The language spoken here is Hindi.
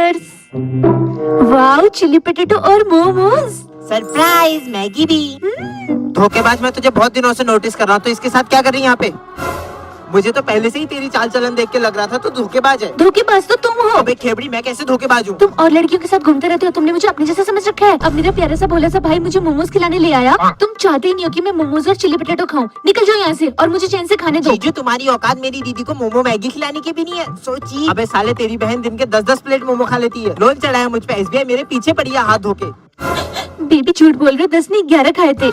चीयर्स। वाओ, चिली पोटैटो और मोमोज। सरप्राइज, मैगी भी। धोखेबाज, मैं तुझे बहुत दिनों से नोटिस कर रहा हूँ, तो इसके साथ क्या कर रही है यहाँ पे? मुझे तो पहले से ही तेरी चाल चलन देख के लग रहा था तू धोखेबाज है। धोखेबाज तो तुम हो। अबे खेबड़ी, मैं कैसे धोखेबाज हूँ? तुम और लड़कियों के साथ घूमते रहते हो, तुमने मुझे अपने जैसा समझ रखा है। अब मेरा प्यारा सा भोला सा भाई मुझे मोमोज खिलाने ले आया। तुम चाहते ही नहीं हो कि मैं मोमोज और चिली पोटैटो खाऊं। निकल जाओ यहाँ से और मुझे चैन से खाने दो। जीजू, तुम्हारी औकात मेरी दीदी को मोमो मैगी खिलाने की भी नहीं है। सोची। अबे साले, तेरी बहन दिन के 10-10 प्लेट मोमो खा लेती है। लोन चढ़ाया मुझ पे, SBI मेरे पीछे पड़ी है हाथ धोके। बेबी झूठ बोल रहे, 10 नहीं 11 खाए थे।